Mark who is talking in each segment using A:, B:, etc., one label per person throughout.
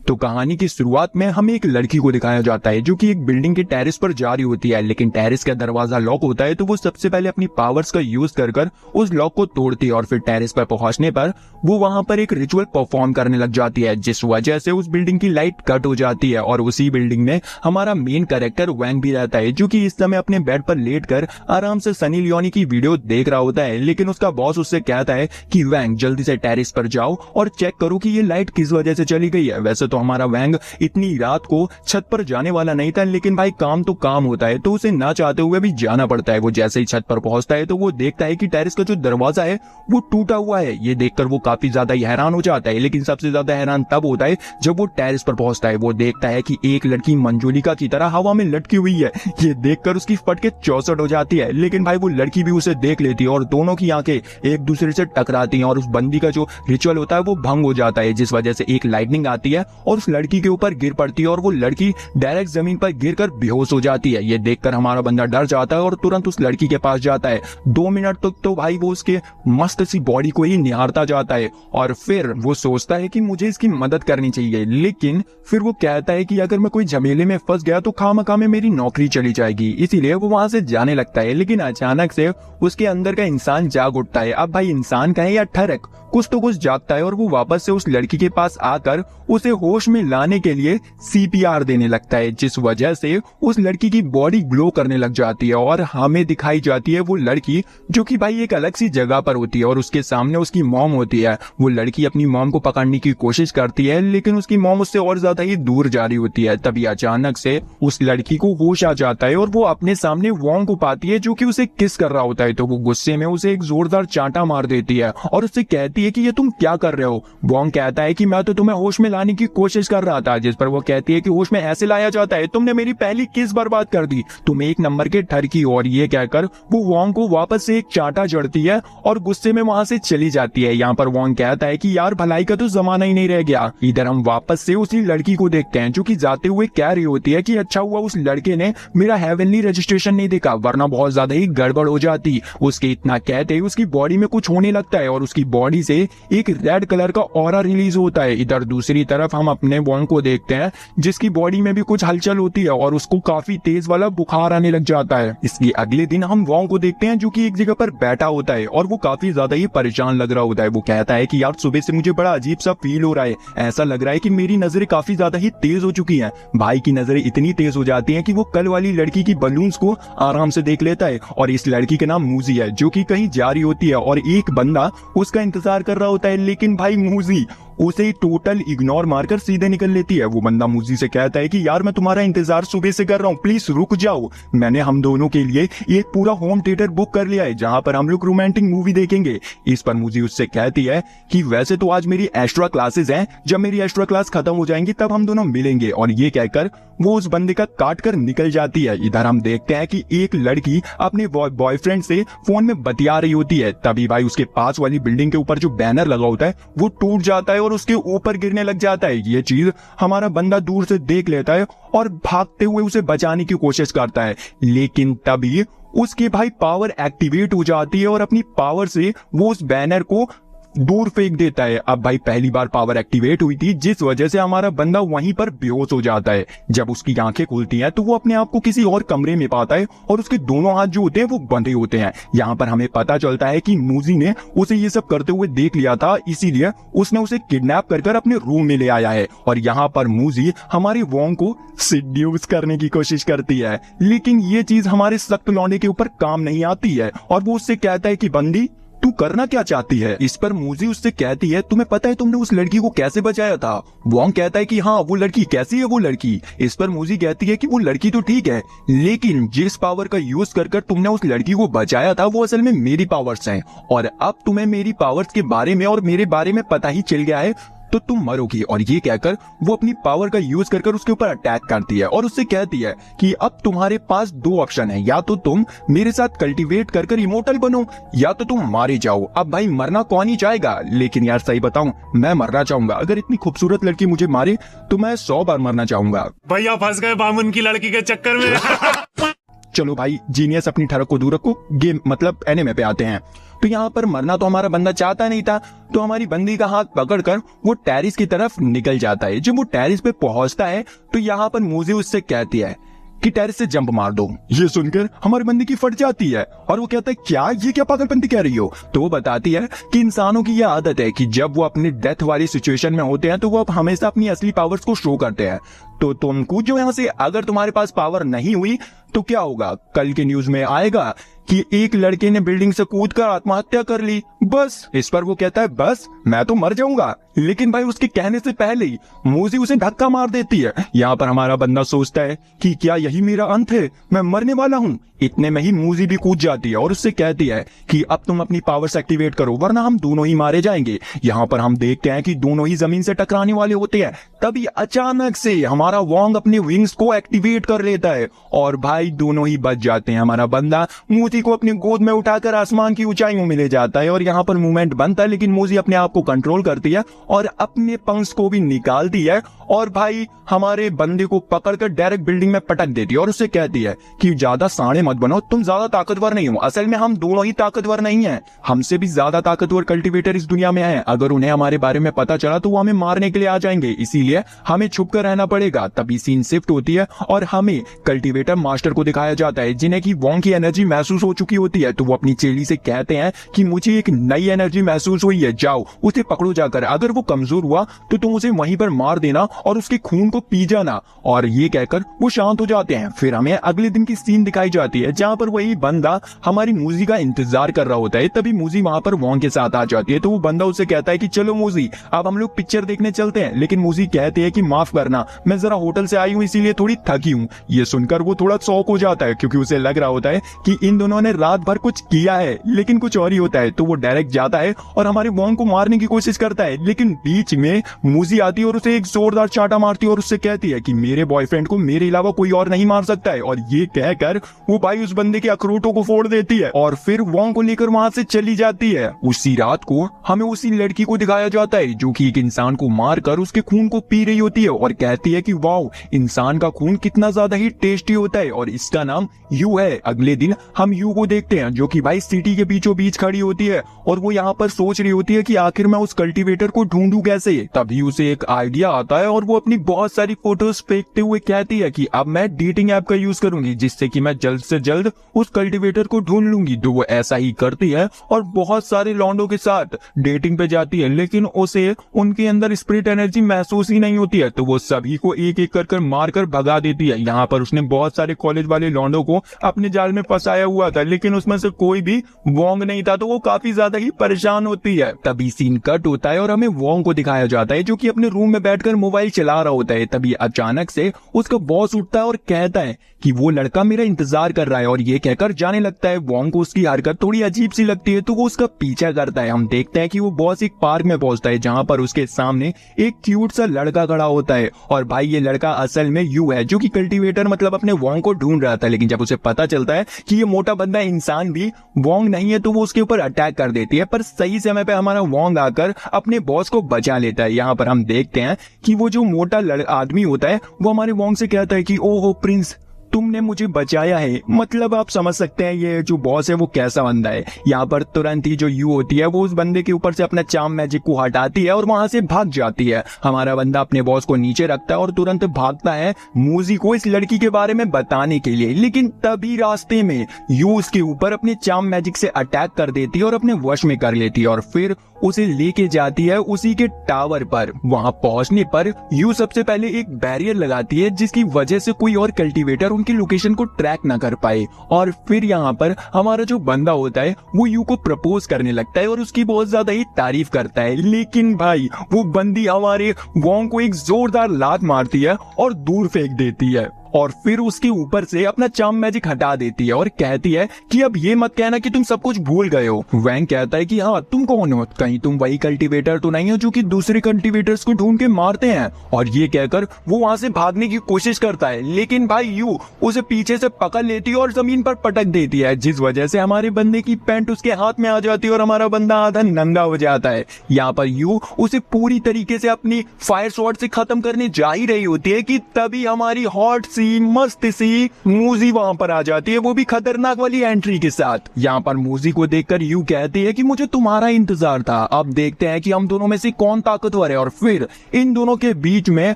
A: तो कहानी की शुरुआत में हमें एक लड़की को दिखाया जाता है जो कि एक बिल्डिंग के टेरेस पर जा रही होती है, लेकिन टेरेस का दरवाजा लॉक होता है। तो वो सबसे पहले अपनी पावर्स का यूज कर उस लॉक को तोड़ती है और फिर टेरेस पर पहुंचने पर वो वहां पर एक रिचुअल परफॉर्म करने लग जाती है, जिस वजह से उस बिल्डिंग की लाइट कट हो जाती है। और उसी बिल्डिंग में हमारा मेन कैरेक्टर वैंग भी रहता है, जो कि इस समय अपने बेड पर लेटकर आराम से सनी लियोनी की वीडियो देख रहा होता है। लेकिन उसका बॉस उससे कहता है कि वैंग जल्दी से टेरेस पर जाओ और चेक करो कि ये लाइट किस वजह से चली गई है। वैसे तो हमारा वैंग इतनी रात को छत पर जाने वाला नहीं था, लेकिन भाई काम तो काम होता है, तो उसे ना चाहते हुए भी जाना पड़ता है। वो जैसे ही छत पर पहुंचता है तो वो देखता है कि टेरेस का जो दरवाजा है वो टूटा हुआ है। ये देखकर वो काफी ज्यादा हैरान हो जाता है, लेकिन सबसे ज्यादा हैरान तब होता है जब वो टेरेस पर पहुंचता है। वो देखता है कि एक लड़की मंजुलिका की तरह हवा में लटकी हुई है। ये देखकर उसकी फटके चौसठ हो जाती है, लेकिन भाई वो लड़की भी उसे देख लेती है और दोनों की आंखें एक दूसरे से टकराती हैं और उस बंदी का जो रिचुअल होता है वो भंग हो जाता है, जिस वजह से एक लाइटनिंग आती है और उस लड़की के ऊपर गिर पड़ती है और वो लड़की डायरेक्ट जमीन पर गिरकर बेहोश हो जाती है। ये देखकर हमारा बंदा डर जाता है और तुरंत उस लड़की के पास जाता है। 2 मिनट तक तो भाई वो उसके मस्त सी बॉडी को ही निहारता जाता है और फिर वो सोचता है कि मुझे इसकी मदद करनी चाहिए। लेकिन फिर वो कहता है कि अगर मैं कोई झमेले में फंस गया तो खामखा में मेरी नौकरी चली जाएगी, इसीलिए वो वहां से जाने लगता है। लेकिन अचानक से उसके अंदर का इंसान जाग उठता है। अब भाई इंसान का है या ठरक, कुछ तो कुछ जागता है और वो वापस से उस लड़की के पास आकर उसे होश में लाने के लिए सीपीआर देने लगता है, जिस वजह से उस लड़की की बॉडी ग्लो करने लग जाती है और हमें दिखाई जाती है वो लड़की जो कि भाई एक अलग सी जगह पर होती है और उसके सामने उसकी मॉम होती है। वो लड़की अपनी मॉम को पकड़ने की कोशिश करती है, लेकिन उसकी मॉम उससे और ज्यादा ही दूर जा रही होती है। तभी अचानक से उस लड़की को होश आ जाता है और वो अपने सामने वॉन्ग को पाती है जो कि उसे किस कर रहा होता है। तो वो गुस्से में उसे एक जोरदार चांटा मार देती है और उससे कहती है कि ये तुम क्या कर रहे हो। वॉन्ग कहता है कि मैं तो तुम्हें होश में लाने की कोशिश कर रहा था, जिस पर वो कहती है कि होश में ऐसे लाया जाता है, तुमने मेरी पहली किस बर्बाद कर दी, तुम एक नंबर के ठरकी। और ये कहकर वो वॉन्ग को वापस से एक चांटा जड़ती है और गुस्से में वहां से चली जाती है। यहाँ पर वॉन्ग कहता है कि यार भलाई का तो जमाना ही नहीं रह गया। इधर हम वापस से उसी लड़की को देखते हैं जो कि जाते हुए कह रही होती है कि अच्छा हुआ उस लड़के ने मेरा हेवनली रजिस्ट्रेशन नहीं देखा, वरना बहुत ज्यादा ही गड़बड़ हो जाती। उसके इतना कहते ही उसकी बॉडी में कुछ होने लगता है और उसकी बॉडी से एक रेड कलर का ऑरा रिलीज होता है। इधर दूसरी तरफ हम अपने वॉन्ग को देखते हैं जिसकी बॉडी में भी कुछ हलचल होती है और उसको काफी तेज वाला बुखार आने लग जाता है। इसके अगले दिन हम वॉन्ग को देखते हैं जो कि एक जगह पर बैठा होता है और वो काफी ज्यादा ही परेशान लग रहा होता है। वो कहता है कि यार सुबह से मुझे बड़ा अजीब सा फील हो रहा है, ऐसा लग रहा है कि मेरी नजरें काफी ज्यादा ही तेज हो चुकी हैं। भाई की नजरें इतनी तेज हो जाती हैं कि वो कल वाली लड़की की बलून्स को आराम से देख लेता है और इस लड़की का नाम मूजी है जो कि कहीं जा रही होती है और एक बंदा उसका इंतजार कर रहा होता है, लेकिन भाई मूजी उसे टोटल इग्नोर मारकर सीधे निकल लेती है। वो बंदा मूजी से कहता है कि यार मैं तुम्हारा इंतजार सुबह से कर रहा हूँ, प्लीज रुक जाओ, मैंने हम दोनों के लिए एक पूरा होम थिएटर बुक कर लिया है जहां पर हम लोग रोमांटिक मूवी देखेंगे। इस पर मूजी उससे कहती है कि वैसे तो आज मेरी एक्स्ट्रा क्लासेस हैं, जब मेरी एक्स्ट्रा क्लास खत्म हो जाएंगी तब हम दोनों मिलेंगे। और ये कहकर वो उस बंदे का काट कर निकल जाती है। इधर हम देखते हैं कि एक लड़की अपने बॉयफ्रेंड से फोन में बतिया रही होती है। तभी भाई उसके पास वाली बिल्डिंग के ऊपर जो बैनर लगा होता है वो टूट जाता है और उसके ऊपर गिरने लग जाता है। ये चीज हमारा बंदा दूर से देख लेता है और भागते हुए उसे बचाने की कोशिश करता है, लेकिन तभी उसके भाई पावर एक्टिवेट हो जाती है और अपनी पावर से वो उस बैनर को दूर फेंक देता है। अब भाई पहली बार पावर एक्टिवेट हुई थी, जिस वजह से हमारा बंदा वहीं पर बेहोश हो जाता है। जब उसकी आंखें खुलती हैं तो वो अपने आप को किसी और कमरे में पाता है और उसके दोनों हाथ जो होते हैं वो बंधे होते हैं। यहाँ पर हमें पता चलता है कि मूजी ने उसे ये सब करते हुए देख लिया था, इसीलिए उसने उसे किडनैप कर अपने रूम में ले आया है। और यहाँ पर मूजी हमारे वॉन्ग को सिड्यूस करने की कोशिश करती है, लेकिन ये चीज हमारे सख्त लौंडे के ऊपर काम नहीं आती है और वो उससे कहता है कि बंदी तू करना क्या चाहती है। इस पर मूजी उससे कहती है तुम्हें पता है तुमने उस लड़की को कैसे बचाया था। वॉन्ग कहता है कि हाँ वो लड़की कैसी है वो लड़की। इस पर मूजी कहती है कि वो लड़की तो ठीक है, लेकिन जिस पावर का यूज कर तुमने उस लड़की को बचाया था वो असल में मेरी पावर्स हैं और अब तुम्हें मेरी पावर्स के बारे में और मेरे बारे में पता ही चल गया है तो तुम मरोगी। और ये कहकर वो अपनी पावर का यूज कर उसके ऊपर अटैक करती है और उससे कहती है कि अब तुम्हारे पास 2 ऑप्शन है, या तो तुम मेरे साथ कल्टीवेट कर इमोर्टल बनो या तो तुम मारे जाओ। अब भाई मरना कौन ही चाहेगा, लेकिन यार सही बताऊं मैं मरना चाहूंगा। अगर इतनी खूबसूरत लड़की मुझे मारे तो मैं 100 बार मरना चाहूंगा।
B: भैया फंस गए बामुन की लड़की के चक्कर में।
A: चलो भाई जीनियस अपनी ठरक को दूर रखो, गेम मतलब एनिमे पे आते हैं। तो यहाँ पर मरना तो हमारा बंदा चाहता नहीं था, तो हमारी बंदी का हाथ पकड़कर वो टेरिस की तरफ निकल जाता है। जब वो टेरिस पे पहुंचता है तो यहाँ पर मूजी उससे कहती है कि टेरिस से जंप मार दो। ये सुनकर हमारी बंदी की फट जाती है और वो कहता है क्या, ये क्या पागलपंती कह रही हो। तो वो बताती है कि इंसानों की यह आदत है कि जब वो अपनी डेथ वाली सिचुएशन में होते हैं तो वो हमेशा अपनी असली पावर्स को शो करते हैं। तो तुम कूदो यहाँ से, अगर तुम्हारे पास पावर नहीं हुई तो क्या होगा, कल के न्यूज में आएगा कि एक लड़के ने बिल्डिंग से कूदकर आत्महत्या कर ली। बस इस पर वो कहता है बस मैं तो मर जाऊंगा। लेकिन भाई उसके कहने से पहले ही मूजी उसे धक्का मार देती है। यहाँ पर हमारा बंदा सोचता है कि क्या यही मेरा अंत है, मैं मरने वाला हूँ। इतने में ही मूजी भी कूद जाती है और उससे कहती है कि अब तुम अपनी पावर्स एक्टिवेट करो वरना हम दोनों ही मारे जाएंगे। यहाँ पर हम देखते हैं कि दोनों ही जमीन से टकराने वाले होते हैं। तभी अचानक से हमारा वोंग अपने विंग्स को एक्टिवेट कर लेता है और भाई दोनों ही बच जाते हैं। हमारा बंदा मूजी को अपनी गोद में उठाकर आसमान की ऊंचाइयों में ले जाता है और यहाँ पर मूवमेंट बनता है, लेकिन मूजी अपने आप को कंट्रोल करती है और अपने पंख को भी निकालती है और भाई हमारे बंदे को पकड़कर डायरेक्ट बिल्डिंग में पटक देती है और उससे कहती है कि ज्यादा साणे मत बनो, तुम ज्यादा ताकतवर नहीं हो। असल में हम दोनों ही ताकतवर नहीं हैं, हमसे भी ज्यादा ताकतवर कल्टीवेटर इस दुनिया में हैं। अगर उन्हें हमारे बारे में पता चला तो वो हमें मारने के लिए आ जाएंगे, इसीलिए हमें छुपकर रहना पड़ेगा। तभी सीन शिफ्ट होती है और हमें कल्टीवेटर मास्टर को दिखाया जाता है जिन्हें की वोंग की एनर्जी महसूस हो चुकी होती है। तो वो अपनी चेली से कहते हैं कि मुझे एक नई एनर्जी महसूस हुई है, जाओ उसे पकड़ो जाकर, अगर वो कमजोर हुआ तो तुम उसे वहीं पर मार देना और उसके खून को पी जाना। और ये कहकर वो शांत हो जाते हैं। फिर हमें अगले दिन की सीन दिखाई जाती है जहाँ पर वही बंदा हमारी मूजी का इंतजार कर रहा होता है। तभी मूजी वहां पर वोंग के साथ आ जाती है। तो वो बंदा उसे कहता है कि चलो मूजी अब हम लोग पिक्चर देखने चलते हैं, लेकिन मूजी कहती है कि माफ करना, मैं जरा होटल से आई हूँ इसीलिए थोड़ी थकी हूँ। ये सुनकर वो थोड़ा शॉक हो जाता है क्योंकि उसे लग रहा होता है कि इन दोनों ने रात भर कुछ किया है लेकिन कुछ और ही होता है। तो वो डायरेक्ट जाता है और हमारे वोंग को मारने की कोशिश करता है, लेकिन बीच में मूजी आती है और उसे एक जोरदार चाटा मारती है और उससे कहती है कि मेरे बॉयफ्रेंड को मेरे अलावा कोई और नहीं मार सकता है। और ये कहकर वो भाई उस बंदे के अखरोटों को फोड़ देती है और फिर वोंग को लेकर वहां से चली जाती है। उसी रात को हमें उसी लड़की को दिखाया जाता है जो कि एक इंसान को मारकर उसके खून को पी रही होती है और कहती है कि वाओ, इंसान का खून कितना ज्यादा ही टेस्टी होता है और इसका नाम यू है। अगले दिन हम यू को देखते हैं जो कि भाई सिटी के बीचों बीच खड़ी होती है और वो यहाँ पर सोच रही होती है कि आखिर मैं उस कल्टीवेटर को ढूंढूं कैसे। तभी उसे एक आइडिया आता है और वो अपनी बहुत सारी फोटोज फेंकते हुए कहती है कि अब मैं डेटिंग ऐप का यूज करूंगी जिससे कि मैं जल्द से जल्द उस कल्टीवेटर को ढूंढ लूंगी। तो वो ऐसा ही करती है और बहुत सारे लॉन्डो के साथ डेटिंग पे जाती है, लेकिन उसे उनके अंदर स्पिरिट एनर्जी महसूस ही नहीं होती है। तो वो सभी को एक एक कर मारकर भगा देती है। यहाँ पर उसने बहुत सारे कॉलेज वाले लॉन्डो को अपने जाल में फंसाया हुआ था, लेकिन उसमें से कोई भी वोंग नहीं था, तो वो काफी ज्यादा ही परेशान होती है। तभी सीन कट होता है और हमें वोंग को दिखाया जाता है जो कि अपने रूम में बैठकर मोबाइल चला रहा होता है। तभी अचानक से उसका बॉस उठता है और कहता है कि वो लड़का मेरा इंतजार कर रहा है और ये कहकर जाने लगता है। वोंग को उसकी हरकत थोड़ी अजीब सी लगती है तो वो उसका पीछा करता है। हम देखते हैं कि वो बॉस एक पार्क में पहुंचता है जहां पर उसके सामने एक क्यूट सा लड़का खड़ा होता है और भाई ये लड़का असल में यू है जो कि कल्टीवेटर मतलब अपने वोंग को ढूंढ रहा था। लेकिन जब उसे पता चलता है कि ये मोटा बंदा इंसान भी वोंग नहीं है तो वो उसके ऊपर अटैक कर देती है, पर सही समय पे हमारा वोंग आकर अपने बॉस को बचा लेता है। यहाँ पर हम देखते हैं कि वो जो मोटा आदमी होता है वो हमारे वोंग से कहता है कि ओहो प्रिंस, तुमने मुझे बचाया है। मतलब आप समझ सकते हैं ये जो बॉस है वो कैसा बंदा है। यहाँ पर तुरंत ही जो यू होती है वो उस बंदे के ऊपर से अपना चार्म मैजिक को हटाती है और वहां से भाग जाती है। हमारा बंदा अपने बॉस को नीचे रखता है और तुरंत भागता है मूजी को इस लड़की के बारे में बताने के लिए, लेकिन तभी रास्ते में यू उसके ऊपर अपने चार्म मैजिक से अटैक कर देती है और अपने वश में कर लेती है और फिर उसे लेके जाती है उसी के टावर पर। वहां पहुंचने पर यू सबसे पहले एक बैरियर लगाती है जिसकी वजह से कोई और कल्टीवेटर उनकी लोकेशन को ट्रैक ना कर पाए। और फिर यहाँ पर हमारा जो बंदा होता है वो यू को प्रपोज करने लगता है और उसकी बहुत ज्यादा ही तारीफ करता है, लेकिन भाई वो बंदी हमारे वोंग को एक जोरदार लात मारती है और दूर फेंक देती है और फिर उसके ऊपर से अपना चार्म मैजिक हटा देती है और कहती है कि अब ये मत कहना कि तुम सब कुछ भूल गए हो। वैंग कहता है कि हाँ तुम कौन हो, कहीं तुम वही कल्टीवेटर तो नहीं हो जो कि दूसरे कल्टीवेटर्स को ढूंढ के मारते हैं। और ये कहकर वो वहां से भागने की कोशिश करता है, लेकिन भाई यू उसे पीछे से पकड़ लेती है और जमीन पर पटक देती है, जिस वजह से हमारे बंदे की पैंट उसके हाथ में आ जाती है और हमारा बंदा आधा नंगा हो जाता है। यहाँ पर यू उसे पूरी तरीके से अपनी फायर शॉट से खत्म करने जा ही रही होती है कि तभी हमारी हॉट सी मस्त सी मूजी वहां पर आ जाती है, वो भी खतरनाक वाली एंट्री के साथ। यहाँ पर मूजी को देखकर यू कहती है कि मुझे तुम्हारा इंतजार था, अब देखते हैं कि हम दोनों में से कौन ताकतवर है। और फिर इन दोनों के बीच में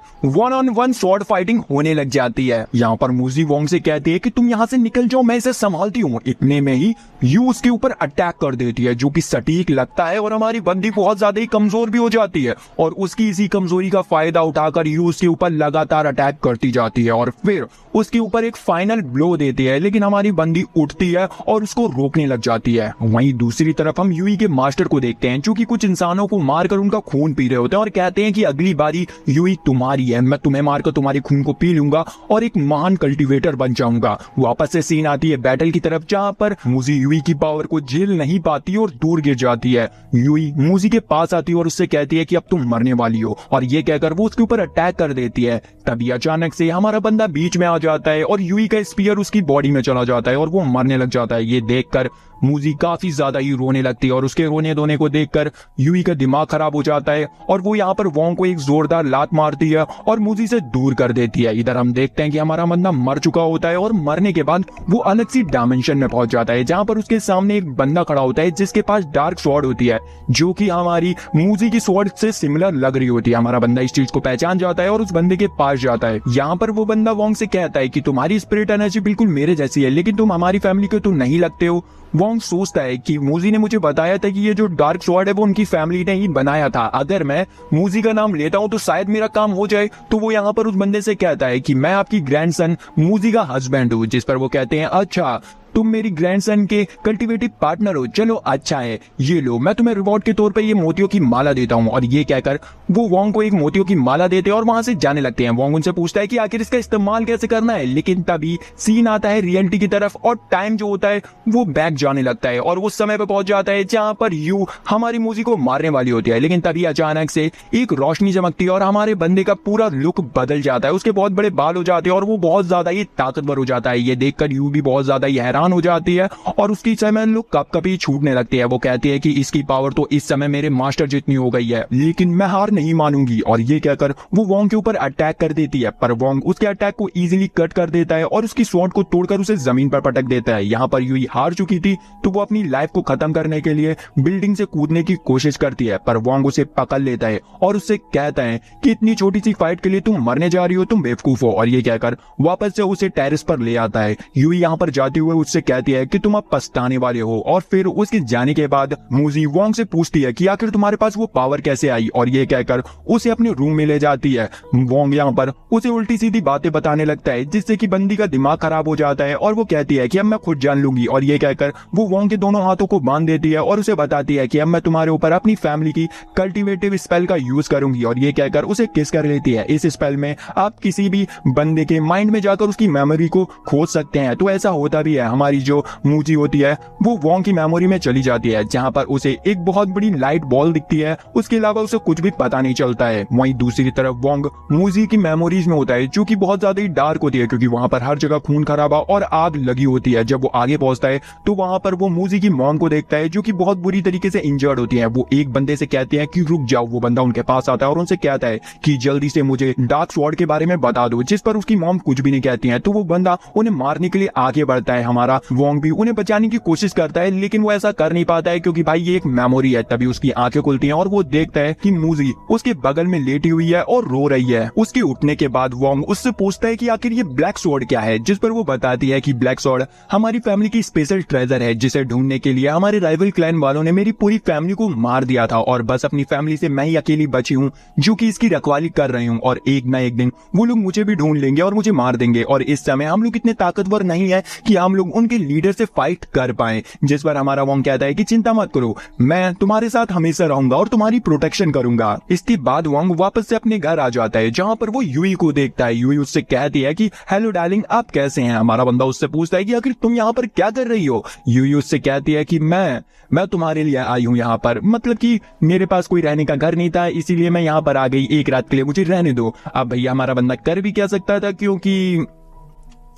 A: 1-on-1 स्वॉर्ड फाइटिंग होने लग जाती है। यहाँ पर मूजी वोंग से कहती है कि तुम यहाँ से निकल जाओ, मैं इसे संभालती हूँ। इतने में ही यू उसके ऊपर अटैक कर देती है, जो कि सटीक लगता है और हमारी बंदी बहुत ज्यादा ही कमजोर भी हो जाती है। और उसकी इसी कमजोरी का फायदा उठाकर यू उसके ऊपर लगातार अटैक करती जाती है और फिर उसके ऊपर एक फाइनल ब्लो देती है, लेकिन हमारी बंदी उठती है और उसको रोकने लग जाती है। वहीं दूसरी तरफ हम यूई के मास्टर को देखते हैं, जो कि कुछ इंसानों को मारकर उनका खून पी रहे होते हैं और कहते हैं कि अगली बारी यूई तुम्हारी है, मैं तुम्हें मारकर तुम्हारे खून को पी लूंगा और एक महान कल्टीवेटर बन जाऊंगा। वापस से सीन आती है बैटल की तरफ, जहां पर मूजी यूई की पावर को झेल नहीं पाती और दूर गिर जाती है। यूई मूजी के पास आती है और उससे कहती है कि अब तुम मरने वाली हो, और ये कहकर वो उसके ऊपर अटैक कर देती है। तभी अचानक से हमारा बंदा बीच में आ जाता है और यूई का स्पीयर उसकी बॉडी में चला जाता है और वो मरने लग जाता है। ये देखकर मूजी काफी ज्यादा ही रोने लगती है और उसके रोने धोने को देखकर यूई का दिमाग खराब हो जाता है और वो यहाँ पर वोंग को एक जोरदार लात मारती है और मूजी से दूर कर देती है। इधर हम देखते हैं कि हमारा बंदा मर चुका होता है और मरने के बाद वो अलग सी डायमेंशन में पहुंच जाता है, जहां पर उसके सामने एक बंदा खड़ा होता है जिसके पास डार्क स्वॉर्ड होती है, जो कि हमारी मूजी की स्वॉर्ड से सिमिलर लग रही होती है। हमारा बंदा इस चीज को पहचान जाता है और उस बंदे के पास जाता है। यहाँ पर वो बंदा वोंग से कहता है कि तुम्हारी स्पिरिट एनर्जी बिल्कुल मेरे जैसी है, लेकिन तुम हमारी फैमिली के तो नहीं लगते हो। वोंग सोचता है कि मूजी ने मुझे बताया था कि ये जो डार्क स्वॉर्ड है वो उनकी फैमिली ने ही बनाया था, अगर मैं मूजी का नाम लेता हूँ तो शायद मेरा काम हो जाए। तो वो यहाँ पर उस बंदे से कहता है कि मैं आपकी ग्रैंडसन मूजी का हस्बैंड हूँ, जिस पर वो कहते हैं अच्छा तुम मेरी ग्रैंडसन के कल्टीवेटिव पार्टनर हो, चलो अच्छा है, ये लो मैं तुम्हें रिवॉर्ड के तौर पे ये मोतियों की माला देता हूँ। और ये कहकर वो वोंग को एक मोतियों की माला देते हैं और वहां से जाने लगते हैं। वोंग उनसे पूछता है कि आखिर इसका इस्तेमाल कैसे करना है, लेकिन तभी सीन आता है रियलिटी की तरफ और टाइम जो होता है वो बैक जाने लगता है और वो समय पे पहुंच जाता है जहां पर यू हमारी मूजी को मारने वाली होती है। लेकिन तभी अचानक से एक रोशनी चमकती है और हमारे बंदे का पूरा लुक बदल जाता है, उसके बहुत बड़े बाल हो जाते हैं और वो बहुत ज्यादा ही ताकतवर हो जाता है। ये देखकर यू भी बहुत ज्यादा ही हैरान हो जाती है और उसकी समय लुक कभी छूटने लगती है। वो कहती है कि इसकी पावर तो इस समय मेरे मास्टर जितनी हो गई है, लेकिन मैं हार नहीं मानूंगी। और ये कहकर वो वोंग के ऊपर अटैक कर देती है, पर वोंग उसके अटैक को इजीली कट कर देता है और उसकी स्वॉर्ड को तोड़कर उसे जमीन पर पटक देता है। यहाँ पर यूई हार चुकी थी तो वो अपनी लाइफ को खत्म करने के लिए बिल्डिंग से कूदने की कोशिश करती है, पर वोंग उसे पकड़ लेता है और उससे कहता है कि इतनी छोटी सी फाइट के लिए तुम मरने जा रही हो, तुम बेवकूफ हो। और ये कहकर वापस से उसे टेरेस पर ले आता है। यूई यहाँ पर जाते हुए उससे कहती है कि तुम अब पछताने वाले हो। और फिर उसके जाने के बाद मूजी वोंग से पूछती है कि आखिर तुम्हारे पास वो पावर कैसे आई, और ये कहकर उसे अपने रूम में ले जाती है। वोंग यहाँ पर उसे उल्टी सीधी बातें बताने लगता है, जिससे कि बंदी का दिमाग खराब हो जाता है और वो कहती है कि अब मैं खुद जान लूंगी। और ये कहकर वो वोंग के दोनों हाथों को बांध देती है और उसे बताती है कि अब मैं तुम्हारे ऊपर अपनी फैमिली की कल्टीवेटिव स्पेल का यूज करूंगी। और ये कहकर उसे किस कर लेती है। इस स्पेल में आप किसी भी बंदे के माइंड में जाकर उसकी मेमोरी को खोज सकते हैं। तो ऐसा होता भी है, हमारी जो मूजी होती है वो वोंग की मेमोरी में चली जाती है, जहां पर उसे एक बहुत बड़ी लाइट बॉल दिखती है, उसके अलावा उसे कुछ भी पता नहीं चलता है। वहीं दूसरी तरफ वोंग मूजी की मेमोरीज में होता है, जो कि बहुत ज्यादा ही डार्क होती है, क्योंकि वहां पर हर जगह खून खराबा और आग लगी होती है। जब वो आगे पहुंचता है तो वहां पर वो मूजी की मॉम को देखता है, जो कि बहुत बुरी तरीके से इंजर्ड होती है। वो एक बंदे से कहते हैं कि रुक जाओ। वो बंदा उनके पास आता है और उनसे कहता है कि जल्दी से मुझे डार्क स्वॉर्ड के बारे में बता दो, जिस पर उसकी मॉम कुछ भी नहीं कहती है। तो वो बंदा उन्हें मारने के लिए आगे बढ़ता है। हमारा वोंग भी उन्हें बचाने की कोशिश करता है, लेकिन वो ऐसा कर नहीं पाता है, क्योंकि भाई ये एक मेमोरी है। तभी उसकी आंखें खुलती हैं और वो देखता है कि मूजी उसके बगल में लेटी हुई है और रो रही है। उसके उठने के बाद वोंग उससे पूछता है कि आखिर ये ब्लैक स्वॉर्ड क्या है, जिस पर वो बताती है कि ब्लैक स्वॉर्ड हमारी फैमिली की स्पेशल ट्रेजर है, जिसे ढूंढने के लिए हमारे राइवल क्लैन वालों ने मेरी पूरी फैमिली को मार दिया था और बस अपनी फैमिली से मैं ही अकेली बची हूँ जो कि इसकी रखवाली कर रही हूँ। और एक ना एक दिन वो लोग मुझे भी ढूंढ लेंगे और मुझे मार देंगे। और इस समय हम लोग इतने ताकतवर नहीं है कि हम लोग उनके लीडर से फाइट कर पाए। जिस पर हमारा वोंग कहता है कि चिंता मत करो, मैं तुम्हारे साथ हमेशा रहूंगा और तुम्हारी प्रोटेक्शन करूंगा। इसके बाद वोंग वापस से अपने घर आ जाता है, जहां पर वो यूई को देखता है। यूई उससे कहती है कि हेलो डार्लिंग, आप कैसे हैं। हमारा बंदा उससे पूछता है कि आखिर तुम यहाँ पर क्या कर रही हो। यूई उससे कहती है कि मैं तुम्हारे लिए आई हूँ यहाँ पर, मतलब कि मेरे पास कोई रहने का घर नहीं था, इसीलिए मैं यहाँ पर आ गई, एक रात के लिए मुझे रहने दो। अब भैया हमारा बंदा कर भी क्या सकता था, क्योंकि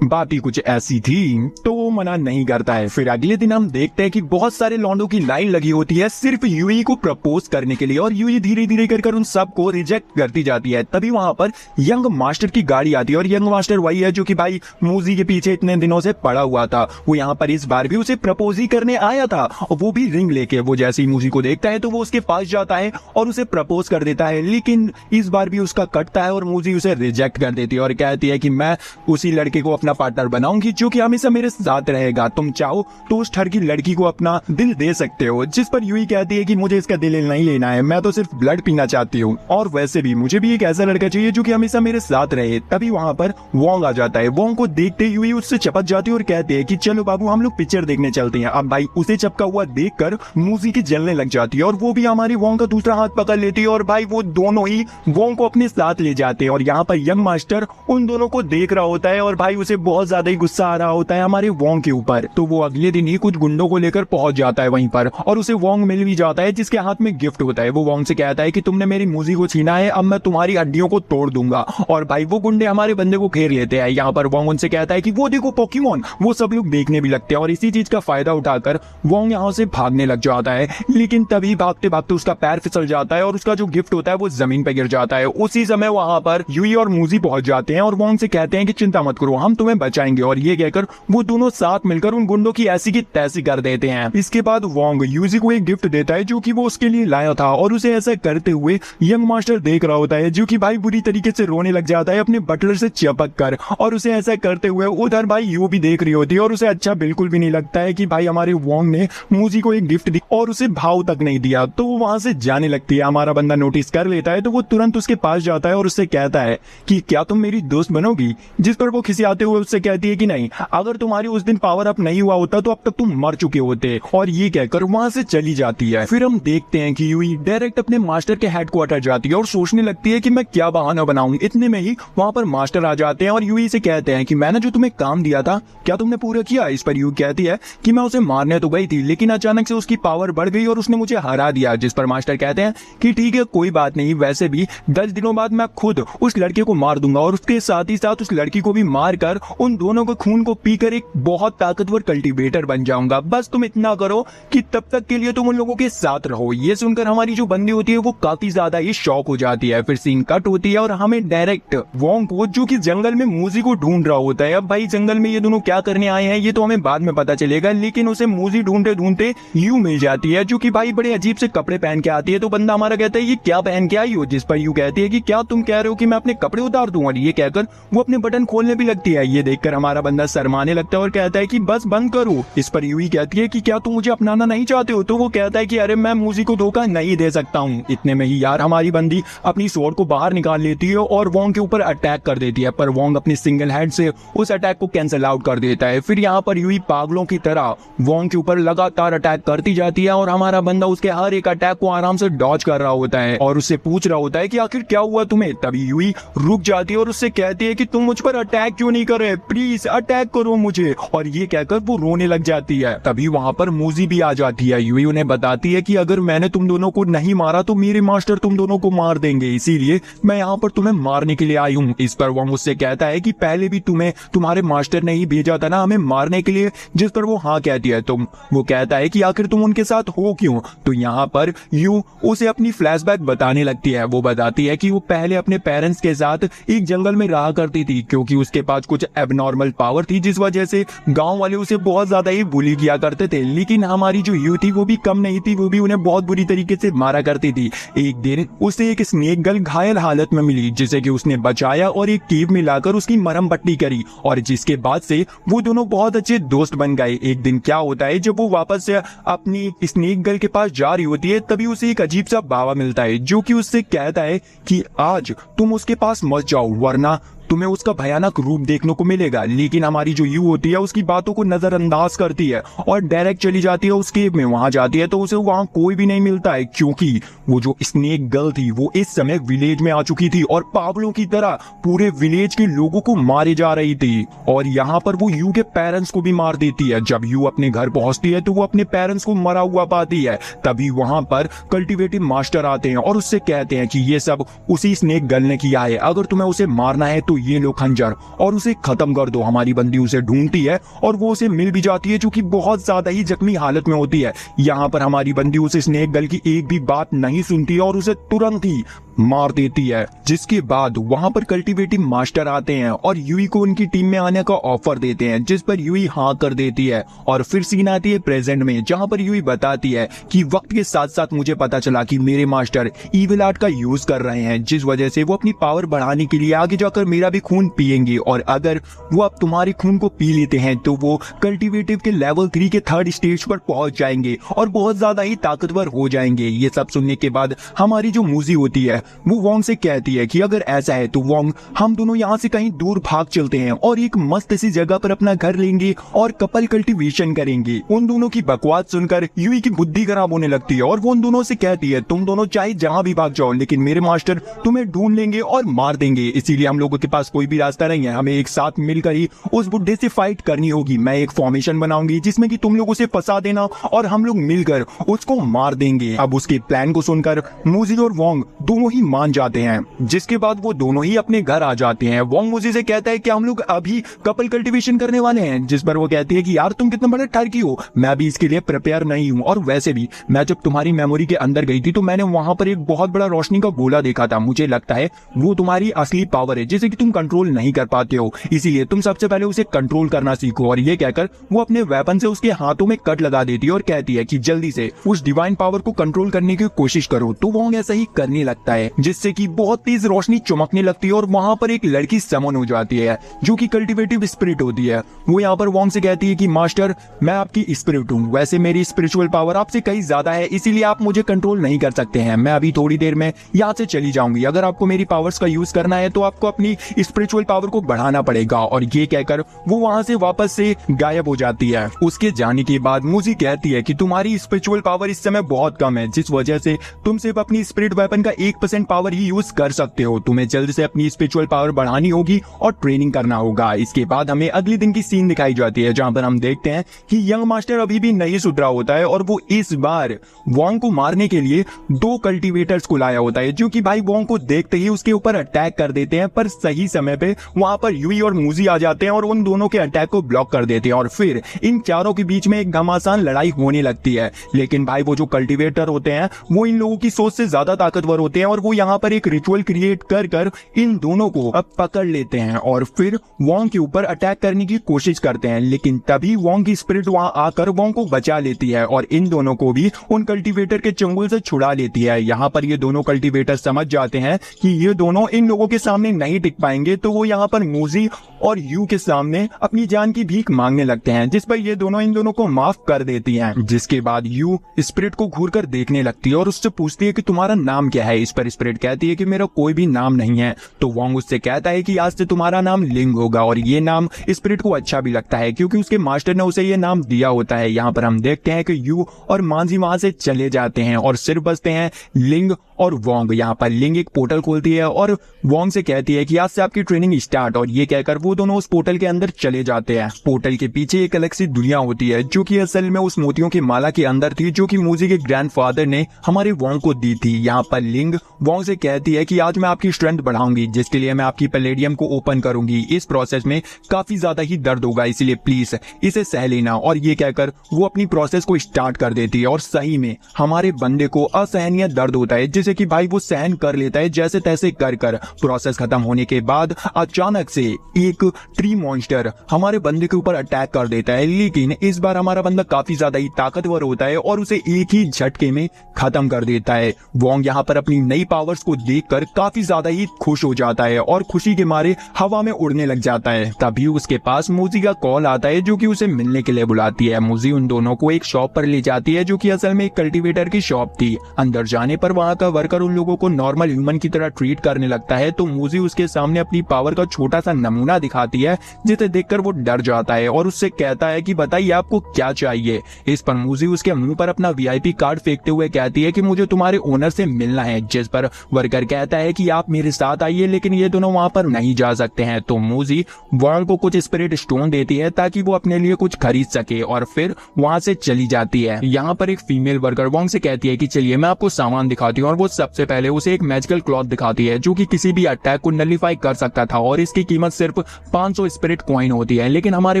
A: बात ही कुछ ऐसी थी। तो मना नहीं करता है। फिर अगले दिन हम देखते हैं कि बहुत सारे लौंडों की लाइन लगी होती है सिर्फ यूई को प्रपोज करने के लिए, और यूई धीरे धीरे कर उन सबको रिजेक्ट करती जाती है। तभी वहां पर यंग मास्टर की गाड़ी आती है, और यंग मास्टर वही है जो कि भाई मूजी के पीछे इतने दिनों से पड़ा हुआ था। वो यहाँ पर इस बार भी उसे प्रपोज ही करने आया था, और वो भी रिंग लेके। वो जैसे ही मूजी को देखता है तो वो उसके पास जाता है और उसे प्रपोज कर देता है, लेकिन इस बार भी उसका कटता है और मूजी उसे रिजेक्ट कर देती है और कहती है कि मैं उसी लड़के को अपना पार्टनर बनाऊंगी जो कि हमेशा मेरे साथ रहेगा। तुम चाहो तो उस ठर की लड़की को अपना दिल दे सकते हो। जिस पर यूई कहती है कि मुझे इसका दिल नहीं लेना है, मैं तो सिर्फ ब्लड पीना चाहती हूँ, और वैसे भी मुझे भी एक ऐसा लड़का चाहिए जो कि हमेशा मेरे साथ रहे। तभी वहाँ पर वोंग आ जाता है। वोंग को देखते यूई उससे चपक जाती है और कहते हैं कि चलो बाबू हम लोग पिक्चर देखने चलते हैं। अब भाई उसे चपका हुआ देखकर मूजी की जलने लग जाती है, और वो भी हमारी वोंग का दूसरा हाथ पकड़ लेती है, और भाई वो दोनों ही वोंग को अपने साथ ले जाते हैं। और यहाँ पर यंग मास्टर उन दोनों को देख रहा होता है, और भाई उसे बहुत ज्यादा ही गुस्सा आ रहा होता है हमारे वोंग के ऊपर। तो वो अगले दिन ही कुछ गुंडों को लेकर पहुंच जाता है वहीं पर, और उसे वोंग मिल भी जाता है जिसके हाथ में गिफ्ट होता है। वो वोंग से कहता है कि तुमने मेरी मूजी को छीना है, अब मैं तुम्हारी हड्डियों को तोड़ दूंगा। और भाई वो गुंडे हमारे बंदे को घेर लेते हैं। यहाँ पर वोंग उनसे कहता है कि वो देखो पोकेमॉन। वो सब लोग देखने भी लगते हैं, और इसी चीज का फायदा उठाकर वोंग यहाँ से भागने लग जाता है। लेकिन तभी भागते भागते उसका पैर फिसल जाता है, और उसका जो गिफ्ट होता है वो जमीन पर गिर जाता है। उसी समय वहां पर यूई और मूजी पहुंच जाते हैं, और वोंग से कहते हैं कि चिंता मत करो, हम तुम्हें बचाएंगे। और ये कहकर वो दोनों साथ मिलकर उन गुंडों की ऐसी की तैसी कर देते हैं। इसके बाद वोंग यूजी को एक गिफ्ट देता है जो कि वो उसके लिए लाया था, और उसे ऐसा करते हुए यंग मास्टर देख रहा होता है, जो कि भाई बुरी तरीके से रोने लग जाता है अपने बटलर से चिपक कर। और उसे ऐसा करते हुए उधर भाई यू भी देख रही होती है, और उसे अच्छा बिल्कुल भी नहीं लगता है कि भाई हमारे वोंग ने मूजी को एक गिफ्ट दी और उसे भाव तक नहीं दिया। तो वो वहां से जाने लगती है। हमारा बंदा नोटिस कर लेता है, तो वो तुरंत उसके पास जाता है और उससे कहता है कि क्या तुम मेरी दोस्त बनोगी। जिस पर वो खिसियाते हुए उससे कहती है कि नहीं, अगर तुम्हारी उस दिन पावर अप नहीं हुआ होता तो अब तक तुम मर चुके होते। और ये कहकर वहां से चली जाती है। फिर हम देखते हैं कि यूई डायरेक्ट अपने मास्टर के हेडक्वार्टर जाती है और सोचने लगती है कि मैं क्या बहाना बनाऊं। इतने में ही वहां पर मास्टर आ जाते हैं और यूई से कहते हैं कि मैंने जो तुम्हें काम दिया था क्या तुमने पूरा किया। इस पर यूई कहती है कि मैं उसे मारने तो गई थी, लेकिन अचानक से उसकी पावर बढ़ गई और उसने मुझे हरा दिया। जिस पर मास्टर कहते हैं कि ठीक है कोई बात नहीं, वैसे भी 10 दिनों बाद मैं खुद उस लड़के को मार दूंगा, और उसके साथ ही साथ उस लड़की को भी मार कर उन दोनों के खून को पीकर एक बहुत ताकतवर कल्टीवेटर बन जाऊंगा। बस तुम इतना करो कि तब तक के लिए तुम उन लोगों के साथ रहो। ये सुनकर हमारी जो बंदी होती है वो काफी ज्यादा ही शॉक हो जाती है। फिर सीन कट होती है और हमें डायरेक्ट वोंग को, जो कि जंगल में मूजी को ढूंढ रहा होता है। अब भाई जंगल में ये दोनों क्या करने आए हैं ये तो हमें बाद में पता चलेगा, लेकिन उसे मूजी ढूंढते ढूंढते यू मिल जाती है, जो कि भाई बड़े अजीब से कपड़े पहन के आती है। तो बंदा हमारा कहता है ये क्या पहन के आई हो। जिस पर यू कहती है कि क्या तुम कह रहे हो कि मैं अपने कपड़े उतार दूं। और ये कहकर वो अपने बटन खोलने भी लगती है। ये देखकर हमारा बंदा शर्माने लगता है और कहता है कि बस बंद करो। इस पर यू ही कहती है कि क्या तुम मुझे अपनाना नहीं चाहते हो। तो वो कहता है कि अरे मैं मूजी को धोखा नहीं दे सकता हूँ। इतने में ही यार हमारी बंदी अपनी स्वॉर्ड को बाहर निकाल लेती है और वोंग के ऊपर अटैक कर देती है, पर वोंग अपनी सिंगल हैंड से उस अटैक को कैंसिल आउट कर देता है। फिर यहाँ पर यूई पागलों की तरह वोंग के ऊपर लगातार अटैक करती जाती है, और हमारा बंदा उसके हर एक अटैक को आराम से डॉज कर रहा होता है और उससे पूछ रहा होता है कि आखिर क्या हुआ तुम्हें। तभी यूई रुक जाती है और उससे कहती है कि तुम मुझ पर अटैक क्यों नहीं कर रहे, प्लीज अटैक करो मुझे। और ये कहकर वो रोने लग जाती है। तभी वहां पर मूजी भी आ जाती है। यूई उन्हें बताती है कि अगर मैंने तुम दोनों को नहीं मारा तो मेरे मास्टर तुम दोनों को मार देंगे, इसीलिए मैं यहाँ पर तुम्हें मारने के लिए आई हूँ। इस पर वो मुझसे कहता है कि पहले भी तुम्हें तुम्हारे मास्टर ने ही भेजा था ना हमें मारने के लिए। जिस पर वो हाँ कहती है। वो कहता है कि आखिर तुम उनके साथ हो क्यों। तो यहाँ पर यू उसे अपनी फ्लैशबैक बताने लगती है। वो बताती है कि वो पहले अपने पेरेंट्स के साथ एक जंगल में रहा करती थी, क्योंकि उसके पास कुछ एबनॉर्मल पावर थी, जिस वजह से गांव वाले उसे बहुत ज्यादा ही बुली किया करते थे। लेकिन हमारी जो यू थी वो भी कम नहीं थी, वो भी उन्हें बहुत बुरी तरीके से मारा करती थी। एक दिन उसे एक स्नेक गर्ल घायल हालत में मिली, जिसे कि उसने बचाया और एक केव में लाकर उसकी मरहम पट्टी करी, और जिसके बाद से वो दोनों बहुत अच्छे दोस्त बन गए। एक दिन क्या होता है, जब वो वापस से अपनी स्नेक गर्ल के पास जा रही होती है, तभी उसे एक अजीब सा बाबा मिलता है, जो कि उससे कहता है कि आज तुम उसके पास मत जाओ वरना तुम्हें उसका भयानक रूप देखने को मिलेगा। लेकिन हमारी जो यू होती है उसकी बातों को नजरअंदाज करती है और डायरेक्ट चली जाती है उस केव में। वहां जाती है तो उसे वहां कोई भी नहीं मिलता है, क्योंकि वो जो स्नेक गर्ल थी वो इस समय विलेज में आ चुकी थी और पागलों की तरह पूरे विलेज के लोगों को मारे जा रही थी। और यहाँ पर वो यू के पेरेंट्स को भी मार देती है। जब यू अपने घर पहुंचती है तो वो अपने पेरेंट्स को मरा हुआ पाती है। तभी वहां पर कल्टीवेटिव मास्टर आते हैं और उससे कहते हैं कि ये सब उसी स्नेक गर्ल ने किया है, अगर तुम्हें उसे मारना है तो तो ये लो खंजर और उसे खत्म कर दो। हमारी बंदी उसे ढूंढती है और वो उसे मिल भी जाती है, जो कि बहुत ज्यादा ही जख्मी हालत में होती है। यहाँ पर हमारी बंदी उस स्नेक गर्ल की एक भी बात नहीं सुनती है और उसे तुरंत ही मार देती है। जिसके बाद वहां पर कल्टीवेटिव मास्टर आते हैं और यूई को उनकी टीम में आने का ऑफर देते हैं, जिस पर यूई हाँ कर देती है। और फिर सीन आती है प्रेजेंट में, जहां पर यूई बताती है कि वक्त के साथ साथ मुझे पता चला कि मेरे मास्टर इविल आर्ट का यूज कर रहे हैं, जिस वजह से वो अपनी पावर बढ़ाने के लिए आगे जाकर मेरा भी खून पिएंगे। और अगर वो अब तुम्हारे खून को पी लेते हैं तो वो कल्टीवेटिव के लेवल 3 के 3rd स्टेज पर पहुंच जाएंगे और बहुत ज्यादा ही ताकतवर हो जाएंगे। ये सब सुनने के बाद हमारी जो मूजी होती है वो वोंग से कहती है कि अगर ऐसा है तो वोंग, हम दोनों यहाँ से कहीं दूर भाग चलते हैं और एक मस्त सी जगह पर अपना घर लेंगे और कपल कल्टीवेशन करेंगे। उन दोनों की बकवास सुनकर यूई की बुद्धि खराब होने लगती है और वो उन दोनों से कहती है तुम दोनों चाहे जहाँ भी भाग जाओ, लेकिन मेरे मास्टर तुम्हें ढूंढ लेंगे और मार देंगे। इसीलिए हम लोगों के पास कोई भी रास्ता नहीं है, हमें एक साथ मिलकर ही उस बुड्ढे से फाइट करनी होगी। मैं एक फॉर्मेशन बनाऊंगी जिसमें कि तुम लोग उसे फंसा देना और हम लोग मिलकर उसको मार देंगे। अब उसके प्लान को सुनकर मूजी और वोंग दोनों ही मान जाते हैं, जिसके बाद वो दोनों ही अपने घर आ जाते हैं। वोंग मूजी से कहता है कि हम लोग अभी कपल कल्टीवेशन करने वाले हैं, जिस पर वो कहती है कि यार तुम कितना बड़ा ठरकी हो, मैं अभी इसके लिए प्रिपेयर नहीं हूँ। और वैसे भी मैं जब तुम्हारी मेमोरी के अंदर गई थी तो मैंने वहां पर एक बहुत बड़ा रोशनी का गोला देखा था, मुझे लगता है वो तुम्हारी असली पावर है जिसे कि तुम कंट्रोल नहीं कर पाते हो, इसीलिए तुम सबसे पहले उसे कंट्रोल करना सीखो। और ये कहकर वो अपने वेपन से उसके हाथों में कट लगा देती है और कहती है कि जल्दी से उस डिवाइन पावर को कंट्रोल करने की कोशिश करो। तो वो ऐसा ही करने लगता है, जिससे कि बहुत तेज रोशनी चमकने लगती है और वहां पर एक लड़की समन हो जाती है जो कि कल्टीवेटिव स्पिरिट होती है। वो यहाँ पर वोंग से कहती है कि मास्टर, मैं आपकी स्पिरिट हूँ, वैसे मेरी स्पिरिचुअल पावर आपसे कहीं ज्यादा है, इसीलिए आप मुझे कंट्रोल नहीं कर सकते हैं। मैं अभी थोड़ी देर में यहाँ से चली जाऊंगी, अगर आपको मेरी पावर्स का यूज करना है तो आपको अपनी स्पिरिचुअल पावर को बढ़ाना पड़ेगा। और ये कहकर वो वहां से वापस से गायब हो जाती है। उसके जाने के बाद मूजी कहती है कि तुम्हारी स्पिरिचुअल पावर इस समय बहुत कम है, जिस वजह से तुम सिर्फ अपनी स्पिरिट वेपन का 1% पावर ही यूज कर सकते हो। तुम्हें जल्द से अपनी स्पिरिचुअल पावर बढ़ानी होगी और ट्रेनिंग करना होगा। इसके बाद हमें अगले दिन की सीन दिखाई जाती है, जहां पर हम देखते हैं कि यंग मास्टर अभी भी नहीं सुधरा होता है और वो इस बार वोंग को मारने के लिए 2 कल्टीवेटर्स को लाया होता है, जो कि भाई वोंग को देखते ही उसके ऊपर अटैक कर देते हैं। पर सही समय पे वहां पर यूई और मूजी आ जाते हैं और उन दोनों के अटैक को ब्लॉक कर देते हैं और फिर इन चारों के बीच में एक घमासान लड़ाई होने लगती है। लेकिन भाई वो जो कल्टीवेटर होते हैं वो इन लोगों की सोच से ज्यादा ताकतवर होते हैं और वो यहाँ पर एक रिचुअल क्रिएट कर इन दोनों को अब पकड़ लेते हैं और फिर वोंग के ऊपर अटैक करने की कोशिश करते हैं। लेकिन तभी वोंग की स्पिरिट वहां आकर वोंग को बचा लेती है और इन दोनों को भी उन कल्टीवेटर के चंगुल से छुड़ा लेती है। यहाँ पर ये दोनों कल्टीवेटर समझ जाते हैं कि ये दोनों इन लोगों के सामने नहीं टिक पाएंगे, तो वो यहाँ पर मूजी और यू के सामने अपनी जान की भीख मांगने लगते हैं, जिस पर ये दोनों इन दोनों को माफ कर देती हैं। जिसके बाद यू स्पिरिट को घूरकर देखने लगती है और उससे पूछती है कि तुम्हारा नाम क्या है। इस पर स्पिरिट कहती है कि मेरा कोई भी नाम नहीं है। तो वोंग उससे कहता है कि आज से तुम्हारा नाम लिंग होगा और ये नाम स्पिरिट को अच्छा भी लगता है क्योंकि उसके मास्टर ने उसे ये नाम दिया होता है। यहाँ पर हम देखते हैं कि यू और मांजी वहां से चले जाते हैं और सिर्फ बचते हैं लिंग और वोंग। यहाँ पर लिंग एक पोर्टल खोलती है और वोंग से कहती है कि आज से आपकी ट्रेनिंग स्टार्ट, और ये कहकर वो दोनों उस पोर्टल के अंदर चले जाते हैं। पोर्टल के पीछे एक अलग सी दुनिया होती है जो कि असल में उस मोतियों की माला के अंदर थी, जो कि मूजी के ग्रैंडफादर ने हमारे वोंग को दी थी। यहाँ पर लिंग वोंग से कहती है कि आज मैं आपकी स्ट्रेंथ बढ़ाऊंगी, जिसके लिए मैं आपकी पैलेडियम को ओपन करूंगी। इस प्रोसेस में काफी ज्यादा ही दर्द होगा, इसलिए प्लीज इसे सह लेना। और ये कहकर वो अपनी प्रोसेस को स्टार्ट कर देती है और सही में हमारे बंदे को असहनीय दर्द होता है, जिसे कि भाई वो सहन कर लेता है जैसे तैसे कर। प्रोसेस खत्म होने के बाद अचानक से एक ट्री मॉन्स्टर हमारे बंदे के ऊपर अटैक कर देता है, लेकिन इस बार हमारा बंदा काफी ज्यादा ही ताकतवर होता है और उसे एक ही झटके में खत्म कर देता है। वोंग यहाँ पर अपनी नई पावर्स को देखकर काफी ज्यादा ही खुश हो जाता है और खुशी के मारे हवा में उड़ने लग जाता है। तभी उसके पास मूजी का कॉल आता है, जो कि उसे मिलने के लिए बुलाती है। मूजी उन दोनों को एक शॉप पर ले जाती है, जो कि असल में एक कल्टीवेटर की शॉप थी। अंदर जाने पर वहां का वर्कर उन लोगों को नॉर्मल ह्यूमन की तरह ट्रीट करने लगता है, तो मूजी उसके सामने अपनी पावर का छोटा सा नमूना दिखाती है, जिसे देखकर वो डर जाता है और उससे कहता है कि बताइए आपको क्या चाहिए। इस पर मूजी उसके मुंह पर अपना वीआईपी कार्ड फेंकते हुए कहती है कि मुझे तुम्हारे ओनर से मिलना है, जिस पर वर्कर कहता है कि आप मेरे साथ आइए, लेकिन ये दोनों वहां पर नहीं जा सकते हैं। तो मूजी वर्ल्ड को कुछ स्पिरिट स्टोन देती है ताकि वो अपने लिए कुछ खरीद सके और फिर वहां से चली जाती है। यहाँ पर एक फीमेल वर्कर वोंग से कहती है कि चलिए मैं आपको सामान दिखाती हूँ, और वो वो सबसे पहले उसे एक मैजिकल क्लॉथ दिखाती है जो कि किसी भी अटैक को नलिफाई कर सकता था और इसकी कीमत सिर्फ 500 स्पिरिट कॉइन होती है। लेकिन हमारे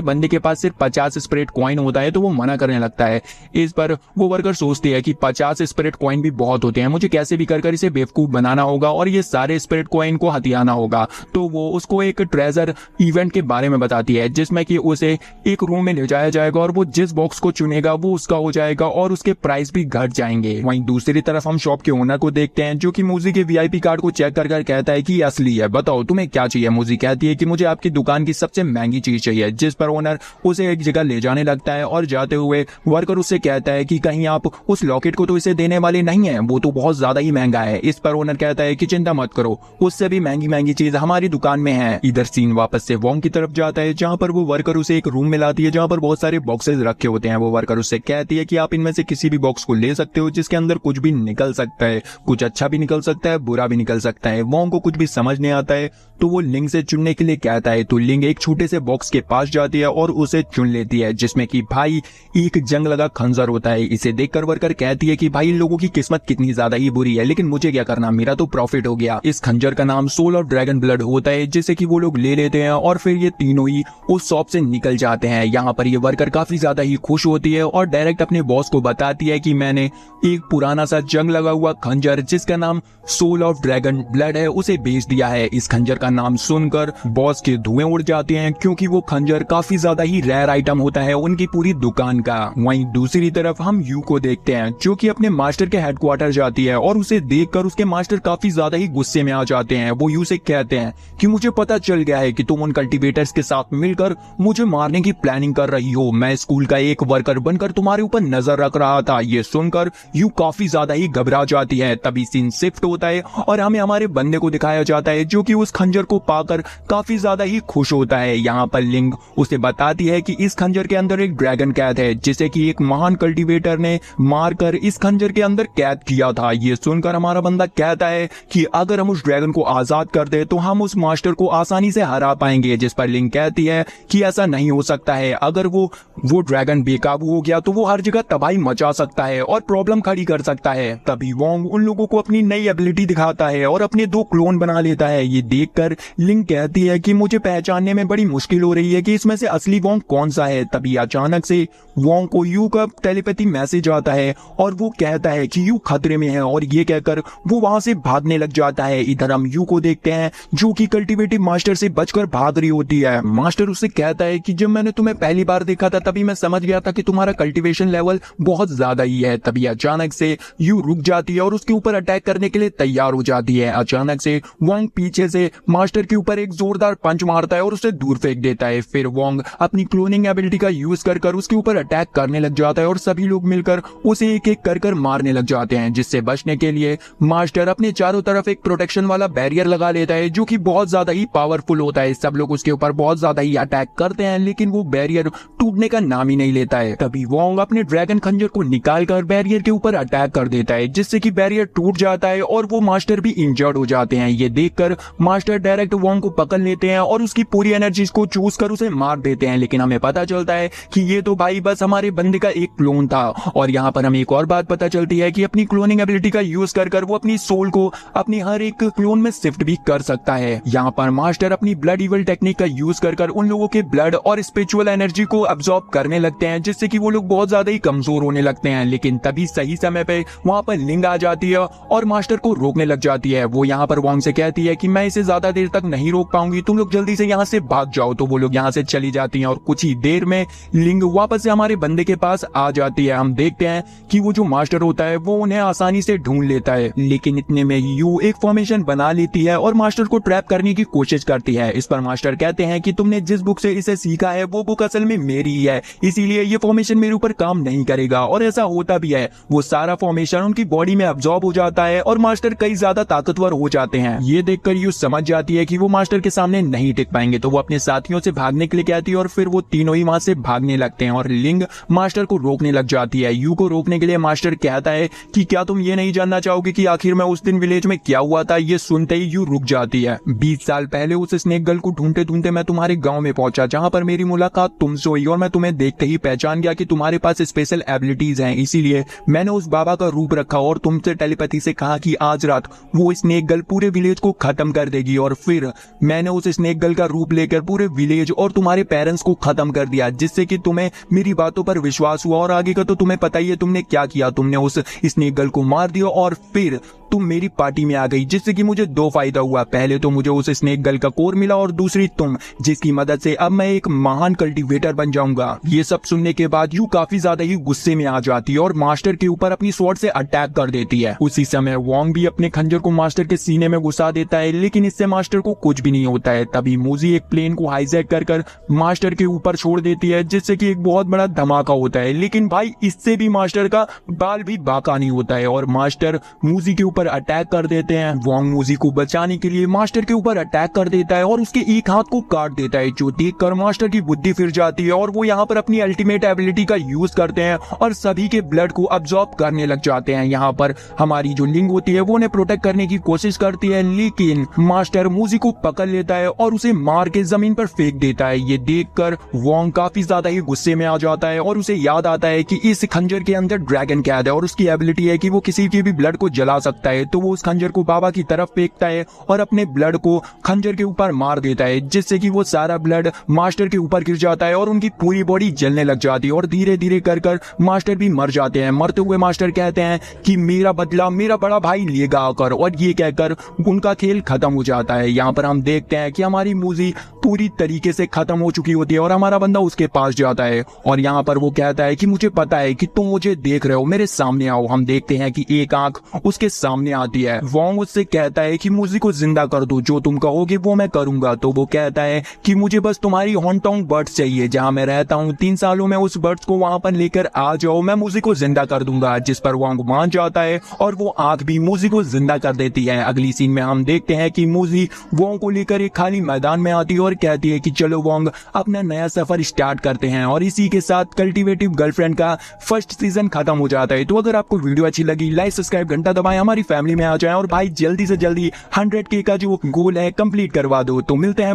A: बंदे के पास सिर्फ 50 स्पिरिट कॉइन होता है तो वो मना करने लगता है। इस पर वो वर्कर सोचती है कि 50 स्पिरिट कॉइन भी बहुत होते हैं, मुझे कैसे भी कर इसे बेवकूफ बनाना होगा और ये सारे स्पिरिट कॉइन को हथियाना होगा। तो वो उसको एक ट्रेजर इवेंट के बारे में बताती है जिसमें कि उसे एक रूम में ले जाया जाएगा और वो जिस बॉक्स को चुनेगा वो उसका हो जाएगा और उसके प्राइस भी घट जाएंगे। वहीं दूसरी तरफ हम शॉप के ओनर को देखते हैं जो कि मूजी के वीआईपी कार्ड को चेक कर कहता है कि असली है, बताओ तुम्हें क्या चाहिए। मूजी कहती है कि मुझे आपकी दुकान की सबसे महंगी चीज चाहिए, जिस पर ओनर उसे एक जगह ले जाने लगता है और जाते हुए वर्कर उससे कहता है कि कहीं आप उस लॉकेट को तो इसे देने वाले नहीं है, वो तो बहुत ज्यादा ही महंगा है। इस पर ओनर कहता है कि चिंता मत करो, उससे भी महंगी महंगी चीज हमारी दुकान में है। इधर सीन वापस से वोंग की तरफ जाता है जहाँ पर वो वर्कर उसे एक रूम में लाती है जहाँ पर बहुत सारे बॉक्सेस रखे होते हैं। वो वर्कर उससे कहती है कि आप इनमें से किसी भी बॉक्स को ले सकते हो जिसके अंदर कुछ भी निकल सकता है, कुछ अच्छा भी निकल सकता है, बुरा भी निकल सकता है। वोंग को कुछ भी समझ नहीं आता है तो वो लिंग से चुनने के लिए कहता है। तो लिंग एक छोटे से बॉक्स के पास जाती है और उसे चुन लेती है जिसमें कि भाई एक जंग लगा खंजर होता है। इसे देखकर वर्कर कहती है कि भाई इन लोगों की किस्मत कितनी ज्यादा ही बुरी है, लेकिन मुझे क्या करना, मेरा तो प्रॉफिट हो गया। इस खंजर का नाम सोल ऑफ ड्रैगन ब्लड होता है जिसे कि वो लोग ले लेते हैं और फिर ये तीनों ही उस शॉप से निकल जाते हैं। यहाँ पर ये वर्कर काफी ज्यादा ही खुश होती है और डायरेक्ट अपने बॉस को बताती है कि मैंने एक पुराना सा जंग लगा हुआ खंजर जिसका नाम सोल ऑफ ड्रैगन ब्लड है उसे बेच दिया है। इस खंजर का नाम सुनकर बॉस के धुएं उड़ जाते हैं क्योंकि वो खंजर काफी ज्यादा ही रेयर आइटम होता है उनकी पूरी दुकान का। वहीं दूसरी तरफ हम यू को देखते हैं जो कि अपने मास्टर के हेडक्वार्टर जाती है और उसे देखकर उसके मास्टर काफी ज्यादा ही गुस्से में आ जाते हैं। वो यू से कहते हैं कि मुझे पता चल गया है कि तुम उन कल्टीवेटर्स के साथ मिलकर मुझे मारने की प्लानिंग कर रही हो। मैं स्कूल का एक वर्कर बनकर तुम्हारे ऊपर नजर रख रहा था। ये सुनकर यू काफी ज्यादा ही घबरा जाती है। तभी सीन शिफ्ट होता है और हमें हमारे बंदे को दिखाया जाता है जो कि उस खंजर को पाकर काफी ज्यादा ही खुश होता है। यहाँ पर लिंग उसे बताती है कि इस खंजर के अंदर एक ड्रैगन कैद है जिसे कि एक महान कल्टीवेटर ने मारकर इस खंजर के अंदर कैद किया था। ये सुनकर हमारा बंदा कहता है कि अगर हम उस ड्रैगन को आजाद कर दे तो हम उस मास्टर को आसानी से हरा पाएंगे। जिस पर लिंग कहती है कि ऐसा नहीं हो सकता है, अगर वो ड्रैगन बेकाबू हो गया तो वो हर जगह तबाही मचा सकता है और प्रॉब्लम खड़ी कर सकता है। तभी वोंग उन लोगों को अपनी नई एबिलिटी दिखाता है और अपने 2 क्लोन बना लेता है। ये देखकर लिंग कहती है कि मुझे पहचानने में बड़ी मुश्किल हो रही है कि इसमें से असली वोंग कौन सा है। तभी अचानक से वोंग को यू का टेलीपैथी मैसेज आता है और वो कहता है कि यू खतरे में है और ये कहकर वो वहां से भागने लग जाता है। इधर हम यू को देखते हैं जो कि कल्टीवेटिव मास्टर से बचकर भाग रही होती है। मास्टर उससे कहता है कि जब मैंने तुम्हें पहली बार देखा था तभी मैं समझ गया था कि तुम्हारा कल्टीवेशन लेवल बहुत ज्यादा ही है। तभी अचानक से यू रुक जाती है और उसके ऊपर अटैक करने के लिए तैयार हो जाती है। अचानक से वोंग पीछे से मास्टर के ऊपर एक जोरदार पंच मारता है और उसे दूर फेंक देता है। फिर वोंग अपनी क्लोनिंग एबिलिटी का यूज कर उसके ऊपर अटैक करने लग जाता है और सभी लोग मिलकर उसे एक एक कर मारने लग जाते हैं। जिससे बचने के लिए मास्टर अपने चारों तरफ एक प्रोटेक्शन वाला बैरियर लगा लेता है जो कि बहुत ज्यादा ही पावरफुल होता है। सब लोग उसके ऊपर बहुत ज्यादा ही अटैक करते हैं लेकिन वो बैरियर टूटने का नाम ही नहीं लेता है। तभी वोंग अपने ड्रैगन खंजर को निकालकर बैरियर के ऊपर अटैक कर देता है जिससे कि बैरियर टूट जाता है और वो मास्टर भी इंजर्ड हो जाते हैं। ये देखकर मास्टर डायरेक्ट वोंग को पकड़ लेते हैं और उसकी पूरी एनर्जी को चूस कर उसे मार देते हैं। लेकिन हमें पता चलता है कि ये तो भाई बस हमारे बंदे का एक क्लोन था। और यहाँ पर हमें एक और बात पता चलती है कि अपनी क्लोनिंग एबिलिटी का यूज कर वो अपनी सोल को अपनी हर एक क्लोन में शिफ्ट भी कर सकता है। यहाँ पर मास्टर अपनी ब्लड इवल टेक्निक का यूज कर उन लोगों के ब्लड और स्पिरिचुअल एनर्जी को अब्सॉर्ब करने लगते हैं जिससे कि वो लोग बहुत ज्यादा ही कमजोर होने लगते हैं। लेकिन तभी सही समय पे वहाँ पर लिंग आ जाती है और मास्टर को रोकने लग जाती है। वो यहाँ पर वोंग से कहती है कि मैं इसे ज्यादा देर तक नहीं रोक पाऊंगी, तुम लोग जल्दी से यहाँ से भाग जाओ। तो वो लोग यहाँ से चली जाती हैं और कुछ ही देर में लिंग वापस से हमारे बंदे के पास आ जाती है। हम देखते हैं कि वो जो मास्टर होता है वो उन्हें आसानी से ढूंढ लेता है। लेकिन इतने में यू एक फॉर्मेशन बना लेती है और मास्टर को ट्रैप करने की कोशिश करती है। इस पर मास्टर कहते हैं कि तुमने जिस बुक से इसे सीखा है वो बुक असल में मेरी ही है, इसीलिए ये फॉर्मेशन मेरे ऊपर काम नहीं करेगा। और ऐसा होता भी है, वो सारा फॉर्मेशन उनकी बॉडी में अब्सॉर्ब हो जाता है और मास्टर कई ज्यादा ताकतवर हो जाते हैं। ये देखकर यू समझ जाती है कि वो मास्टर के सामने नहीं टिक पाएंगे तो वो अपने साथियों से भागने के लिए कहती है और फिर वो तीनों ही वहां से भागने लगते हैं और लिंग मास्टर को रोकने लग जाती है। यू को रोकने के लिए मास्टर कहता है कि क्या तुम ये नहीं जानना चाहोगे कि आखिर में उस दिन विलेज में क्या हुआ था। ये सुनते ही यू रुक जाती है। 20 साल पहले उस स्नेक गर्ल को ढूंढते ढूंढते मैं तुम्हारे गांव में पहुंचा जहां पर मेरी मुलाकात तुमसे हुई और मैं तुम्हें देखते ही पहचान गया कि तुम्हारे पास स्पेशल एबिलिटीज हैं, इसीलिए मैंने उस बाबा का रूप रखा और तुमसे टेलीपैथी से कहा कि आज रात वो स्नेक गर्ल पूरे विलेज को खत्म कर देगी। और फिर मैंने उस स्नेक गर्ल का रूप लेकर पूरे विलेज और तुम्हारे पेरेंट्स को खत्म कर दिया, जिससे कि तुम्हें मेरी बातों पर विश्वास हुआ। और आगे का तो तुम्हें पता ही है तुमने क्या किया, तुमने उस स्नेक गर्ल को मार दिया और फिर तुम मेरी पार्टी में आ गई, जिससे कि मुझे दो फायदा हुआ। पहले तो मुझे उस स्नेक गर्ल का कोर मिला और दूसरी तुम, जिसकी मदद से अब मैं एक महान कल्टीवेटर बन जाऊंगा। ये सब सुनने के बाद यू काफी ज्यादा ही गुस्से में आ जाती है और मास्टर के ऊपर अपनी स्वॉर्ड से अटैक कर देती है। उसी समय वोंग भी अपने खंजर को मास्टर के सीने में घुसा देता है, लेकिन इससे मास्टर को कुछ भी नहीं होता है। तभी मूजी एक प्लेन को हाईजैक कर मास्टर के ऊपर छोड़ देती है, जिससे कि एक बहुत बड़ा धमाका होता है। लेकिन भाई इससे भी मास्टर का बाल भी बाका नहीं होता है और मास्टर मूजी के ऊपर अटैक कर देते हैं। वोंग मूजी को बचाने के लिए मास्टर के ऊपर अटैक कर देता है और उसके एक हाथ को काट देता है, जो देखकर मास्टर की बुद्धि फिर जाती है और वो यहाँ पर अपनी अल्टीमेट एबिलिटी का यूज करते हैं और सभी के ब्लड को अब्सॉर्ब करने लग जाते हैं। यहाँ पर हमारी जो लिंग होती है वो उन्हें प्रोटेक्ट करने की कोशिश करती है, लेकिन मास्टर मूजी को पकड़ लेता है और उसे मार के जमीन पर फेंक देता है। ये देखकर वोंग काफी ज्यादा ही गुस्से में आ जाता है और उसे याद आता है कि इस खंजर के अंदर ड्रैगन कैद है और उसकी एबिलिटी है कि वो किसी के भी ब्लड को जला सकता है। तो वो उस खंजर को बाबा की तरफ फेंकता है और अपने ब्लड को खंजर के ऊपर मार देता है, जिससे कि वो सारा ब्लड मास्टर के ऊपर गिर जाता है और उनकी पूरी बॉडी जलने लग जाती है और धीरे धीरे कर मास्टर भी मर जाते हैं। मरते हुए मास्टर कहते हैं कि मेरा बदला मेरा बड़ा भाई लेगा आकर, और ये कहकर उनका खेल खत्म हो जाता है। यहाँ पर हम देखते हैं कि हमारी मूजी पूरी तरीके से खत्म हो चुकी होती है और हमारा बंदा उसके पास जाता है और यहाँ पर वो कहता है कि मुझे पता है कि तुम मुझे देख रहे हो, मेरे सामने आओ। हम देखते हैं कि एक आंख उसके सामने आती है। वोंग उससे कहता है कि मूजी को जिंदा कर दो, जो तुम कहोगे वो मैं करूंगा। तो वो कहता है कि मुझे बस तुम्हारी होमटाउन बर्ड्स चाहिए, जहां मैं रहता हूँ 3 सालों में उस बर्ड्स को वहां पर लेकर आ जाओ, मैं मूजी को जिंदा कर दूंगा। जिस पर वोंग मान जाता है और वो आंख भी मूजी को जिंदा कर देती है। अगली सीन में हम देखते हैं कि मूजी वोंग को लेकर एक खाली मैदान में आती है और कहती है कि चलो वोंग अपना नया सफर स्टार्ट करते हैं। और इसी के साथ कल्टीवेटिव गर्लफ्रेंड का फर्स्ट सीजन खत्म हो जाता है। तो अगर आपको वीडियो अच्छी लगी लाइक सब्सक्राइब घंटा दबाएं, हमारी फैमिली में आ जाएं और भाई जल्दी से जल्दी 100K का जो गोल है कंप्लीट करवा दो। तो मिलते हैं भाई।